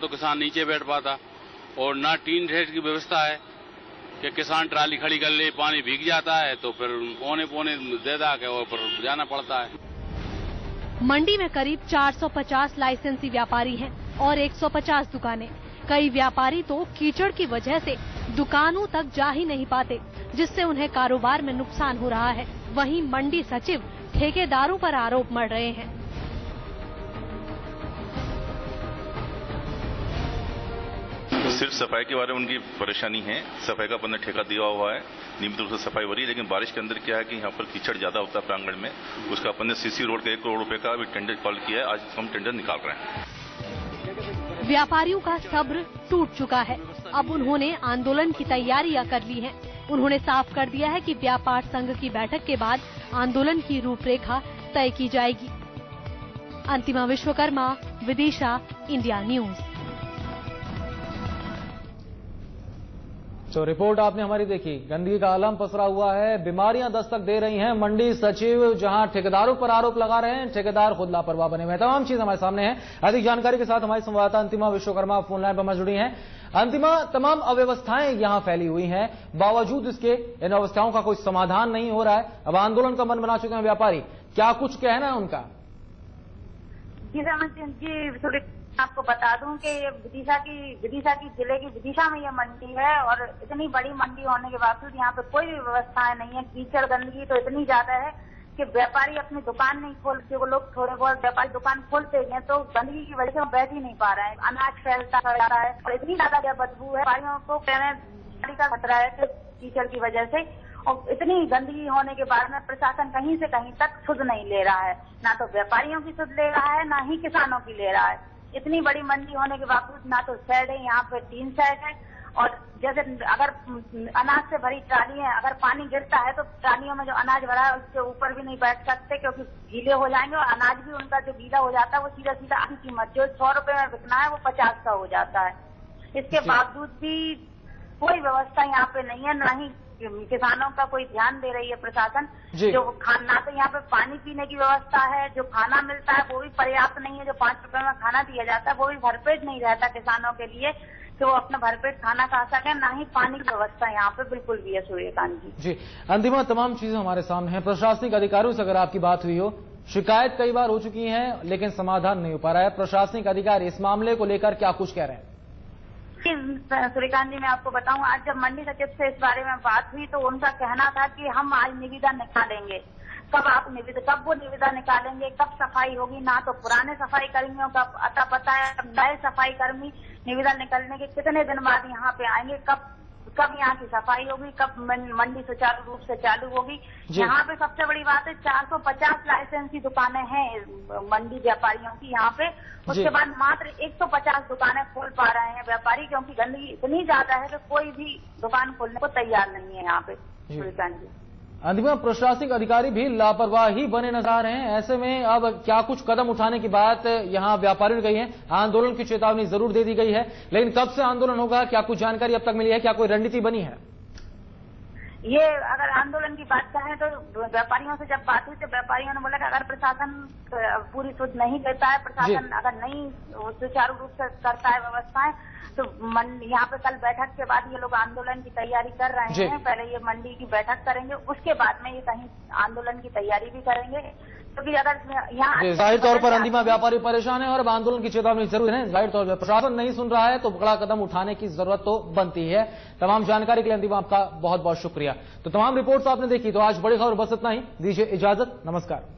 तो किसान नीचे बैठ पाता और ना टीन शेड की व्यवस्था है कि किसान ट्राली खड़ी कर ले, पानी भीग जाता है तो फिर पौने पौने दे दा के और फिर जाना पड़ता है। मंडी में करीब 450 लाइसेंसी व्यापारी हैं और 150 दुकानें। कई व्यापारी तो कीचड़ की वजह से दुकानों तक जा ही नहीं पाते, जिससे उन्हें कारोबार में नुकसान हो रहा है। वहीं मंडी सचिव ठेकेदारों पर आरोप मढ़ रहे हैं। सिर्फ सफाई के बारे में उनकी परेशानी है। सफाई का अपन ने ठेका दिया हुआ है, नियमित रूप से सफाई हो रही है, लेकिन बारिश के अंदर क्या है कि यहाँ पर कीचड़ ज्यादा होता है प्रांगण में। उसका अपन ने सीसी रोड का 1 करोड़ रुपए का भी टेंडर कॉल किया है। आज हम टेंडर निकाल रहे हैं। व्यापारियों का सब्र टूट चुका है। अब उन्होंने आंदोलन की तैयारियां कर ली हैं। उन्होंने साफ कर दिया है कि व्यापार संघ की बैठक के बाद आंदोलन की रूपरेखा तय की जाएगी। अंतिमा विश्वकर्मा, विदिशा, इंडिया न्यूज। तो रिपोर्ट आपने हमारी देखी। गंदगी का आलम पसरा हुआ है, बीमारियां दस्तक दे रही हैं। मंडी सचिव जहां ठेकेदारों पर आरोप लगा रहे हैं, ठेकेदार खुद लापरवाह बने हुए हैं। तमाम चीज हमारे सामने है। अधिक जानकारी के साथ हमारी संवाददाता अंतिमा विश्वकर्मा फोन लाइन पर हमारे जुड़ी हैं। अंतिमा, तमाम अव्यवस्थाएं यहां फैली हुई हैं, बावजूद इसके इन अवस्थाओं का कोई समाधान नहीं हो रहा है। अब आंदोलन का मन बना चुके हैं व्यापारी, क्या कुछ कहना है उनका? जी, आपको बता दूं कि ये विदिशा की जिले की विदिशा में ये मंडी है और इतनी बड़ी मंडी होने के बावजूद यहाँ पे कोई भी व्यवस्थाएं नहीं है। कीचड़ गंदगी तो इतनी ज्यादा है कि व्यापारी अपनी दुकान नहीं खोलते। वो लोग थोड़े बहुत व्यापारी दुकान खोलते हैं तो गंदगी की वजह से वो बैठ ही नहीं पा रहे हैं। अनाज फैलता जा रहा है और इतनी ज्यादा बदबू है, व्यापारियों को बीमारी का खतरा है कीचड़ की वजह से। और इतनी गंदगी होने के बाद में प्रशासन कहीं से कहीं तक सुध नहीं ले रहा है। ना तो व्यापारियों की सुध ले रहा है, ना ही किसानों की ले रहा है। इतनी बड़ी मंडी होने के बावजूद ना तो शेड है, यहाँ पे 3 शेड है। और जैसे अगर अनाज से भरी ट्राली है, अगर पानी गिरता है तो ट्रालियों में जो अनाज भरा है उसके ऊपर भी नहीं बैठ सकते क्योंकि गीले हो जाएंगे। और अनाज भी उनका जो गीला हो जाता है वो सीधा सीधा आधी कीमत जो 100 रुपए में बिकना है वो 50 का हो जाता है। इसके बावजूद भी कोई व्यवस्था यहाँ पे नहीं है, ना ही किसानों का कोई ध्यान दे रही है प्रशासन। जो खाना, तो यहाँ पे पानी पीने की व्यवस्था है, जो खाना मिलता है वो भी पर्याप्त नहीं है। जो 5 रुपए में खाना दिया जाता है वो भी भरपेट नहीं रहता किसानों के लिए कि वो अपना भरपेट खाना खा सके। ना ही पानी की व्यवस्था यहाँ पे बिल्कुल भी है। सूर्यकांत जी, अंतिमा, तमाम चीजें हमारे सामने हैं। प्रशासनिक अधिकारियों से अगर आपकी बात हुई हो, शिकायत कई बार हो चुकी है लेकिन समाधान नहीं हो पा रहा है। प्रशासनिक अधिकारी इस मामले को लेकर क्या कुछ कह रहे हैं? सूर्यकांत जी, मैं आपको बताऊं, आज जब मंडी सचिव से इस बारे में बात हुई तो उनका कहना था कि हम आज निविदा निकालेंगे। कब वो निविदा निकालेंगे, कब सफाई होगी, ना तो पुराने सफाई कर्मियों का अता पता है। नए सफाई कर्मी निविदा निकलने के कितने दिन बाद यहाँ पे आएंगे, कब यहाँ की सफाई होगी, कब मंडी सुचारू रूप से चालू होगी। यहाँ पे सबसे बड़ी बात है 450 लाइसेंसी दुकानें हैं मंडी व्यापारियों की यहाँ पे। उसके बाद मात्र 150 दुकानें खोल पा रहे हैं व्यापारी, क्योंकि गंदगी इतनी ज्यादा है कि कोई भी दुकान खोलने को तैयार नहीं है यहाँ पे। जी, अंतिम, प्रशासनिक अधिकारी भी लापरवाही बने नजर आ रहे हैं। ऐसे में अब क्या कुछ कदम उठाने की बात यहाँ व्यापारियों ने कही है। आंदोलन की चेतावनी जरूर दे दी गई है, लेकिन कब से आंदोलन होगा, क्या कुछ जानकारी अब तक मिली है? क्या कोई रणनीति बनी है? ये अगर आंदोलन की बात करें तो व्यापारियों से जब बात हुई तो व्यापारियों ने बोला कि अगर प्रशासन पूरी सुध नहीं देता है, प्रशासन अगर नहीं सुचारू रूप से करता है व्यवस्थाएं, तो यहाँ पे कल बैठक के बाद ये लोग आंदोलन की तैयारी कर रहे हैं। पहले ये मंडी की बैठक करेंगे, उसके बाद में ये कहीं आंदोलन की तैयारी भी करेंगे। क्योंकि अगर यहाँ जाहिर तौर पर अंतिमा व्यापारी परेशान है और अब आंदोलन की चेतावनी जरूर है। जाहिर तौर पर प्रशासन नहीं सुन रहा है तो बड़ा कदम उठाने की जरूरत तो बनती है। तमाम जानकारी के लिए अंतिमा आपका बहुत बहुत शुक्रिया। तो तमाम रिपोर्ट्स आपने देखी, तो आज बड़ी खबर बस इतना ही। दीजिए इजाजत, नमस्कार।